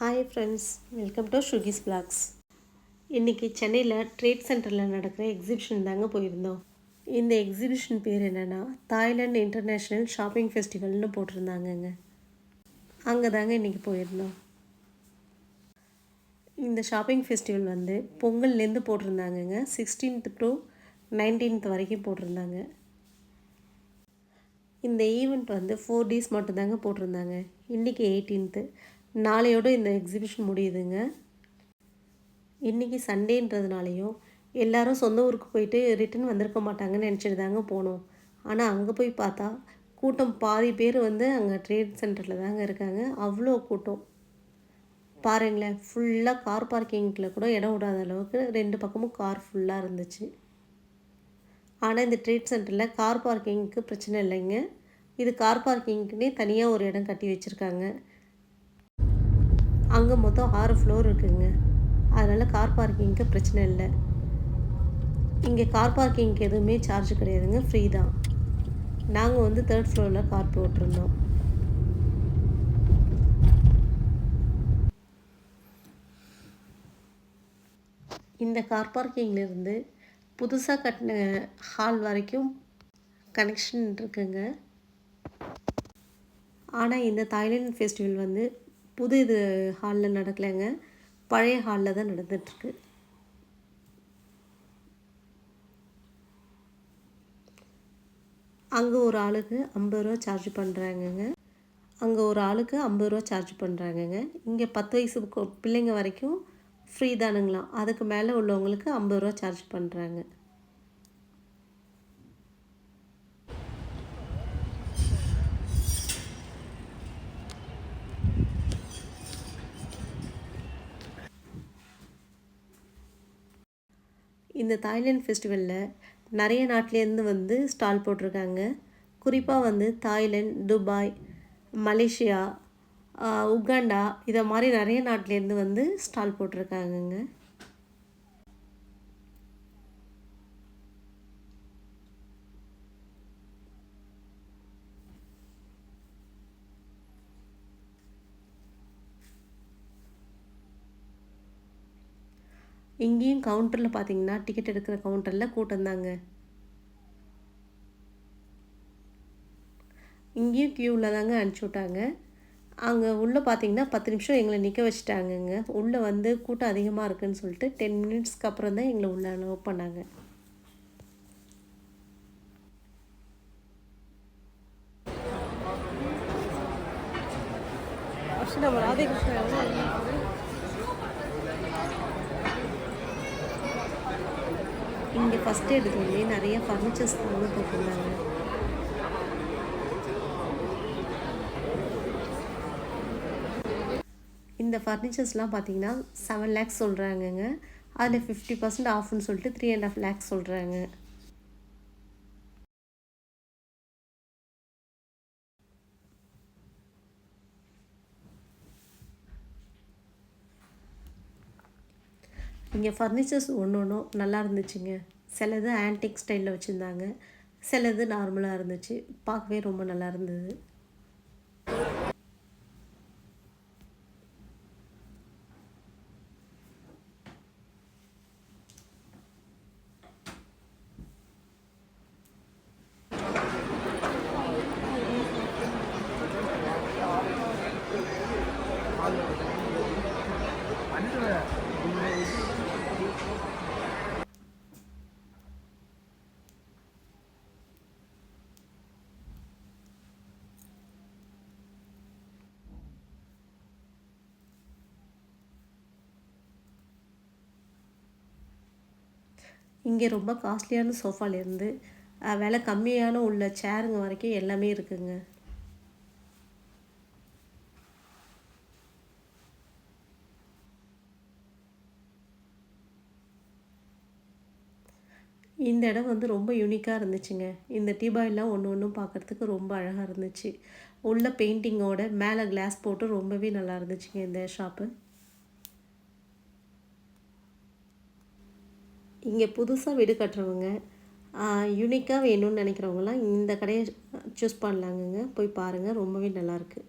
Hi friends, welcome to ஷுகிஸ் blogs. இன்றைக்கி சென்னையில் ட்ரேட் சென்டரில் நடக்கிற எக்ஸிபிஷன் தாங்க போயிருந்தோம். இந்த எக்ஸிபிஷன் பேர் என்னென்னா தாய்லாந்து இன்டர்நேஷ்னல் ஷாப்பிங் ஃபெஸ்டிவல்னு போட்டிருந்தாங்கங்க. அங்கே தாங்க இன்றைக்கி போயிருந்தோம். இந்த ஷாப்பிங் ஃபெஸ்டிவல் வந்து பொங்கல்லேருந்து போட்டிருந்தாங்கங்க. 16th டு 19th வரைக்கும் போட்டிருந்தாங்க. இந்த ஈவெண்ட் வந்து 4 days மட்டும்தாங்க போட்டிருந்தாங்க. இன்றைக்கி 18th, நாளையோடு இந்த எக்ஸிபிஷன் முடியுதுங்க. இன்றைக்கி சண்டேன்றதுனாலையும் எல்லோரும் சொந்த ஊருக்கு போயிட்டு ரிட்டன் வந்திருக்க மாட்டாங்கன்னு நினச்சிட்டு தாங்க போனோம். ஆனால் அங்கே போய் பார்த்தா கூட்டம் பாதி பேர் வந்து அங்கே ட்ரேட் சென்டரில் தாங்க இருக்காங்க. அவ்வளோ கூட்டம் பாருங்களேன். ஃபுல்லாக கார் பார்க்கிங்கில் கூட இடம் விடாத அளவுக்கு 2 பக்கமும் கார் ஃபுல்லாக இருந்துச்சு. ஆனால் இந்த ட்ரேட் சென்டரில் கார் பார்க்கிங்க்கு பிரச்சனை இல்லைங்க. இது கார் பார்க்கிங்க்குன்னே தனியாக ஒரு இடம் கட்டி வச்சுருக்காங்க. அங்கே மொத்தம் 6 ஃப்ளோர் இருக்குதுங்க. அதனால் கார் பார்க்கிங்க்கு பிரச்சனை இல்லை. இங்கே கார் பார்க்கிங்க்கு எதுவுமே சார்ஜ் கிடையாதுங்க, ஃப்ரீ தான். நாங்கள் வந்து 3rd ஃப்ளோரில் கார் போட்டிருந்தோம். இந்த கார் பார்க்கிங்லேருந்து புதுசாக கட்டின ஹால் வரைக்கும் கனெக்ஷன் இருக்குங்க. ஆனால் இந்த தாய்லாந்து ஃபெஸ்டிவல் வந்து புது இது ஹாலில் நடக்கலைங்க, பழைய ஹாலில் தான் நடந்துகிட்ருக்கு. அங்கே ஒரு ஆளுக்கு 50 ரூபா சார்ஜ் பண்ணுறாங்கங்க. இங்கே 10 வயசு பிள்ளைங்க வரைக்கும் ஃப்ரீ தானுங்களாம். அதுக்கு மேலே உள்ளவங்களுக்கு 50 ரூபா சார்ஜ் பண்ணுறாங்க. இந்த தாய்லாந்து ஃபெஸ்டிவலில் நிறைய நாட்டிலேருந்து வந்து ஸ்டால் போட்டிருக்காங்க. குறிப்பாக வந்து தாய்லாந்து, துபாய், மலேசியா, உகாண்டா இதை மாதிரி நிறைய நாட்டிலேருந்து வந்து ஸ்டால் போட்டிருக்காங்கங்க. இங்கேயும் கவுண்டரில் பார்த்தீங்கன்னா டிக்கெட் எடுக்கிற கவுண்டரில் கூட்டம் தாங்க. இங்கேயும் க்யூவில் தாங்க அனுப்பிச்சி விட்டாங்க. அங்கே உள்ளே பார்த்தீங்கன்னா 10 நிமிஷம் எங்களை நிற்க வச்சுட்டாங்கங்க. உள்ளே வந்து கூட்டம் அதிகமாக இருக்குதுன்னு சொல்லிட்டு 10 மினிட்ஸ்க்கு அப்புறம் தான் எங்களை உள்ளே அலோவ் பண்ணாங்க. இங்கே ஃபஸ்ட்டு எடுத்தோடனே நிறைய ஃபர்னிச்சர்ஸ் தாங்க போட்டிருந்தாங்க. இந்த ஃபர்னிச்சர்ஸ்லாம் பார்த்தீங்கன்னா 7 lakhs சொல்கிறாங்கங்க. அதில் 50% ஆஃப்னு சொல்லிட்டு 3.5 lakhs சொல்கிறாங்க. இங்கே ஃபர்னிச்சர்ஸ் ஒன்றும் நல்லா இருந்துச்சுங்க. சிலது ஆன்டிக் ஸ்டைலில் வச்சுருந்தாங்க, சிலது நார்மலாக இருந்துச்சு. பார்க்கவே ரொம்ப நல்லா இருந்தது. இங்கே ரொம்ப காஸ்ட்லியான சோஃபாலேருந்து விலை கம்மியான உள்ள சேருங்க வரைக்கும் எல்லாமே இருக்குங்க. இந்த இடம் வந்து ரொம்ப யூனிக்காக இருந்துச்சுங்க. இந்த டீபாய்லாம் ஒன்றும் பார்க்குறதுக்கு ரொம்ப அழகாக இருந்துச்சு. உள்ள பெயிண்டிங்கோட மேலே கிளாஸ் போட்டு ரொம்பவே நல்லா இருந்துச்சுங்க இந்த ஷாப்பு. இங்கே புதுசாக வீடு கட்டுறவங்க யூனிக்காக வேணும்னு நினைக்கிறவங்களாம் இந்த கடையை சூஸ் பண்ணலாங்கங்க. போய் பாருங்கள், ரொம்பவே நல்லாயிருக்கு.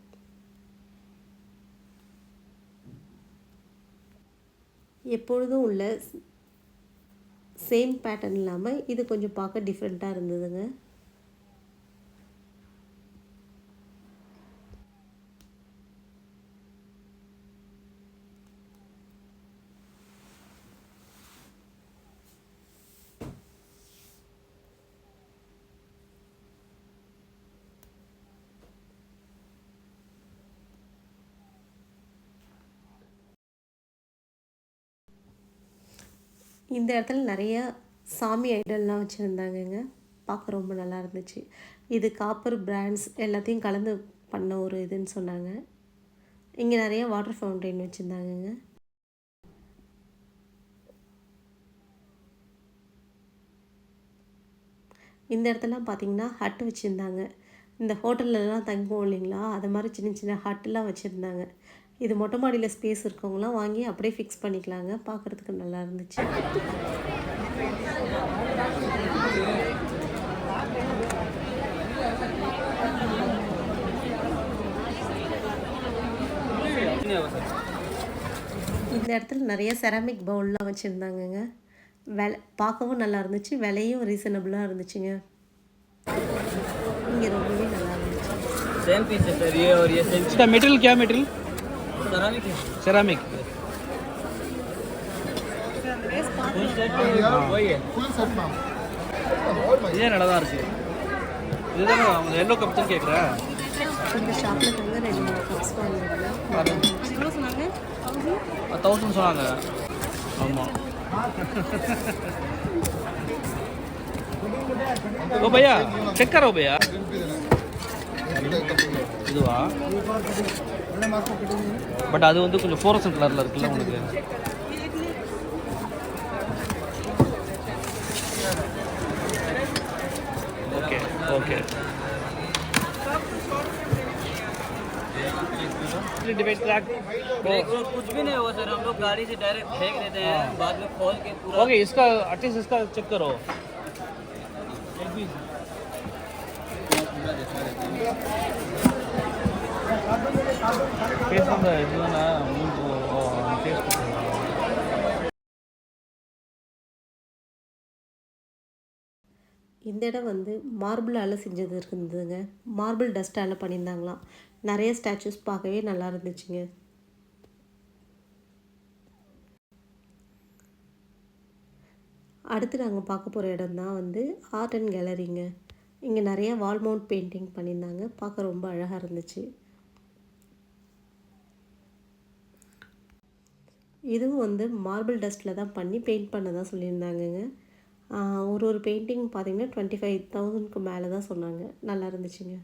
எப்பொழுதும் உள்ள சேம் பேட்டர்ன் இல்லாமல் இது கொஞ்சம் பார்க்க டிஃப்ரெண்ட்டாக இருந்ததுங்க. இந்த இடத்துல நிறைய சாமி ஐடல்லாம் வச்சுருந்தாங்கங்க. பார்க்க ரொம்ப நல்லா இருந்துச்சு. இது காப்பர் பிராண்ட்ஸ் எல்லாத்தையும் கலந்து பண்ண ஒரு இதுன்னு சொன்னாங்க. இங்கே நிறைய வாட்டர் ஃபவுண்டைன் வச்சுருந்தாங்கங்க. இந்த இடத்துலாம் பார்த்தீங்கன்னா ஹட் வச்சுருந்தாங்க. இந்த ஹோட்டல்லலாம் தங்குவோம் இல்லைங்களா, அது மாதிரி சின்ன சின்ன ஹட்டெலாம் வச்சுருந்தாங்க. இது மொட்டை மாடியில் ஸ்பேஸ் இருக்கவங்களாம் வாங்கி அப்படியே ஃபிக்ஸ் பண்ணிக்கலாங்க. பார்க்குறதுக்கு நல்லா இருந்துச்சு. இந்த இடத்துல நிறைய செராமிக் பவுல்லாம் வச்சுருந்தாங்கங்க. பார்க்கவும் நல்லா இருந்துச்சு, விலையும் ரீசனபிளாக இருந்துச்சுங்க. இங்கே ரொம்பவே நல்லா இருந்துச்சு. सेम पीस है सर, ये और ये सेम। इसका मटेरियल क्या मटेरियल? सेरामिक है। सेरामिक फुल सेट वही है, फुल सेट मैम। ये நல்லா தான் இருக்கு. இதுதான் அந்த yellow கப் தான் கேக்குறேன். இந்த ஷாப்ல தங்க 2 கப்ஸ் வாங்குறேன். எவ்வளவு சொன்னாங்க? 1000 சொன்னாங்க. ஆமா. ओ भैया चेक करो भैया। இதுவா? பட் அது வந்து கொஞ்சம் ஃப்ளோரசன்ட் கலர்ல இருக்குல்ல உங்களுக்கு. ओके ओके डिवाइड ट्रैक कुछ भी नहीं हुआ सर, हम लोग गाड़ी से डायरेक्ट फेंक देते हैं, बाद में खोल के पूरा। ओके इसका एटलीस्ट इसका चेक करो। टेस्ट அந்த இதுனா உங்களுக்கு டேஸ்ட் இந்த இடம் வந்து மார்பிளால் செஞ்சது இருந்ததுங்க. மார்பிள் டஸ்ட்டால் பண்ணியிருந்தாங்களாம். நிறைய ஸ்டாச்சுஸ் பார்க்கவே நல்லா இருந்துச்சுங்க. அடுத்து நாங்கள் பார்க்க போகிற இடம் தான் வந்து ஆர்ட் அண்ட் கேலரிங்க. இங்கே நிறைய வால் மவுண்ட் பெயிண்டிங் பண்ணியிருந்தாங்க. பார்க்க ரொம்ப அழகாக இருந்துச்சு. இதுவும் வந்து மார்பிள் டஸ்ட்டில் தான் பண்ணி பெயிண்ட் பண்ண தான் சொல்லியிருந்தாங்கங்க. ஒரு பெயிண்டிங் பார்த்திங்கன்னா 25,000க்கு மேலே தான் சொன்னாங்க. நல்லா இருந்துச்சுங்க.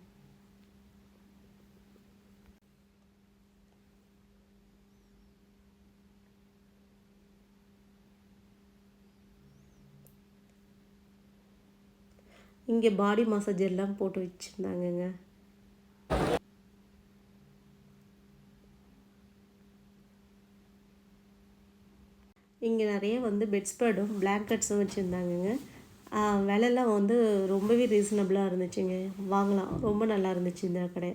இங்கே பாடி மசாஜ் எல்லாம் போட்டு வச்சுருந்தாங்கங்க. இங்கே நிறைய வந்து பெட்ஸ்பெட்டும் பிளாங்கெட்ஸும் வச்சுருந்தாங்கங்க. விலைலாம் வந்து ரொம்பவே ரீசனபிளாக இருந்துச்சுங்க. வாங்கலாம், ரொம்ப நல்லா இருந்துச்சு இந்த கடை.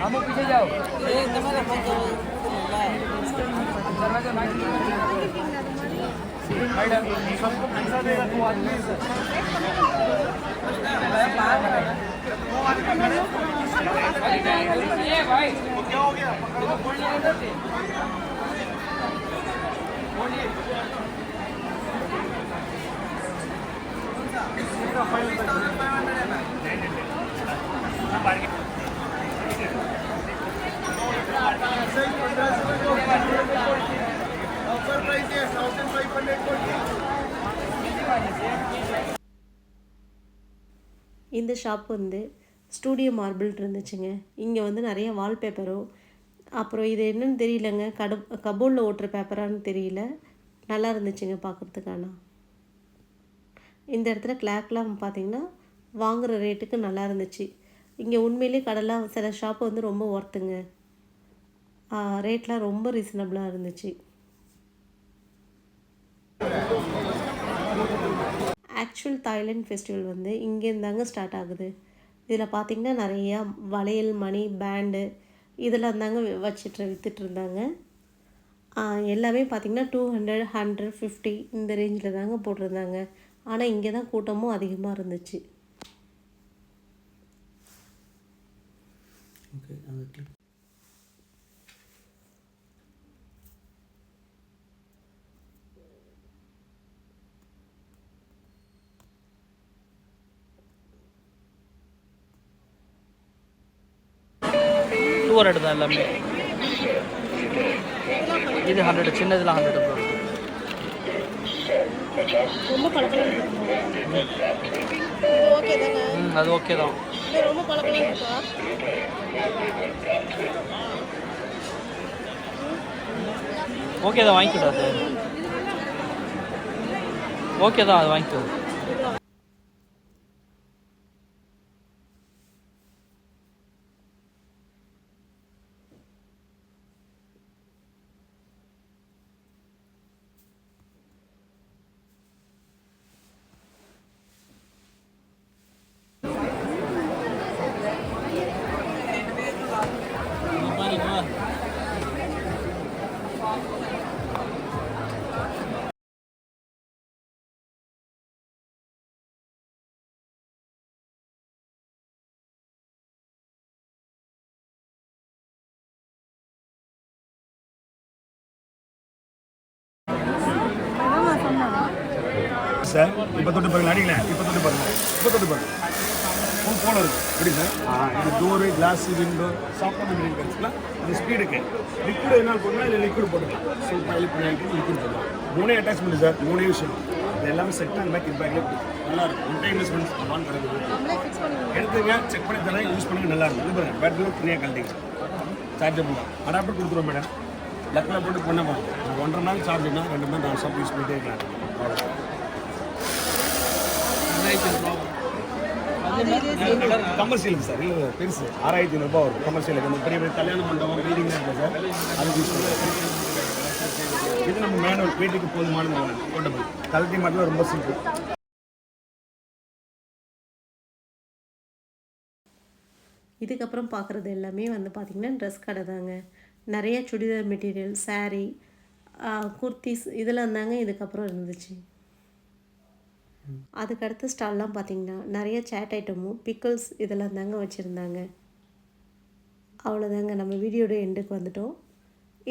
हम पीछे जाओ। सबको पैसा देगा तो आदमी भाई क्या हो गया? இந்த ஷாப் வந்து ஸ்டூடியோ மார்பிள் இருந்துச்சுங்க. இங்கே வந்து நிறைய வால்பேப்பரும், அப்புறம் இது என்னன்னு தெரியலங்க, கபோர்டில் ஓட்டுற பேப்பரான்னு தெரியல. நல்லா இருந்துச்சுங்க பார்க்குறதுக்கான. இந்த இடத்துல கிளாக்லாம் பார்த்திங்கன்னா வாங்குகிற ரேட்டுக்கு நல்லா இருந்துச்சு. இங்கே உண்மையிலே கடைலாம் சில ஷாப்பு வந்து ரொம்ப ஒர்த்துங்க. ரேட்லாம் ரொம்ப ரீசனபிளாக இருந்துச்சு. ஆக்சுவல் தாய்லாண்ட் ஃபெஸ்டிவல் வந்து இங்கேருந்தாங்க ஸ்டார்ட் ஆகுது. இதில் பார்த்திங்கன்னா நிறையா வளையல், மணி, பேண்டு இதெல்லாம் தாங்க விற்றுட்டு இருந்தாங்க. எல்லாமே பார்த்திங்கன்னா 200, 150 இந்த ரேஞ்சில் தாங்க போட்டிருந்தாங்க. ஆனால் இங்கே தான் கூட்டமும் அதிகமாக இருந்துச்சு. ஓகே, அது கிளிக். $200 தான் எல்லாமே. இது 100, சின்னதுலாம் 100 ப்ரோ. ரொம்ப பழக்கலாம் ஓகே தாங்க. அது ஓகே தான். ரொம்ப பழக்கலாம் இருக்கா? ஓகே தான், வாங்கிக்கிட்டா அது. ஓகே தான், அது வாங்கிக்கோ. சார் இப்போ தொட்டு பாருங்க, அடிங்களேன். இப்போ தொட்டு பாருங்க, இப்போ தொட்டு பாருங்க. ஃபுல் போல இருக்கு எப்படி சார்? இது door, glass, window, software material கிடச்சிக்கலாம். அது ஸ்பீடுக்கு லிக்விட் என்ன போடலாம், இல்லை லிக்விட் போட்டுக்கலாம். சூப்பராக லிக்விட் போடலாம். 3 அட்டாச்மெண்ட் சார், 3 விஷயம். இது எல்லாமே செட் அண்ட் பேக் பேக்லேயே நல்லா இருக்கும். ஒன் டைம் இன்வெஸ்ட்மெண்ட் அமௌண்ட் கிடைக்குது. எடுத்துங்க, செக் பண்ணி தரேன், யூஸ் பண்ணுங்க, நல்லா இருக்கும். இது பாருங்க, பேட்டரி தனியாக கழட்டிங்க. சார்ஜபிள் தான். அடாப்டர் கொடுத்துருவோம் மேடம். லக்கில் போட்டு பண்ண பாருங்க. 1.5 மணி நேரம் சார்ஜ்னா 2 மணி நேரம் ஷாப் யூஸ் பண்ணிட்டே இருக்கலாம். கமர்ஷியலுக்கு சார், இல்லை பெருசு 6500 வரும். கமர்ஷியலுக்கு இந்த பெரிய பெரிய கல்யாண மண்டபம், பில்டிங் இருக்குது சார், அது யூஸ் பண்ணுவோம். இது நம்ம மேனுவல் வீட்டுக்கு போதுமான போட்டபிள். கல்வி மட்டும் ரொம்ப சிம்பிள். இதுக்கப்புறம் பார்க்குறது எல்லாமே வந்து பார்த்திங்கன்னா ட்ரெஸ் கடை தாங்க. நிறைய சுடிதார் மெட்டீரியல், saree, குர்த்திஸ் இதெல்லாம் தாங்க இதுக்கப்புறம் இருந்துச்சு. அதுக்கடுத்த ஸ்டால்லாம் பார்த்திங்கன்னா நிறைய சேட் ஐட்டமும், பிக்கிள்ஸ் இதெல்லாம் தாங்க வச்சுருந்தாங்க. அவ்வளோதாங்க, நம்ம வீடியோட எண்டுக்கு வந்துட்டோம்.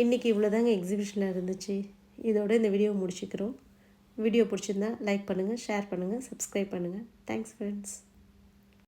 இன்றைக்கி இவ்வளோதாங்க எக்ஸிபிஷனில் இருந்துச்சு. இதோட இந்த வீடியோவை முடிச்சுக்கிறோம். வீடியோ பிடிச்சிருந்தா லைக் பண்ணுங்கள், ஷேர் பண்ணுங்கள், சப்ஸ்கிரைப் பண்ணுங்கள். Thanks friends.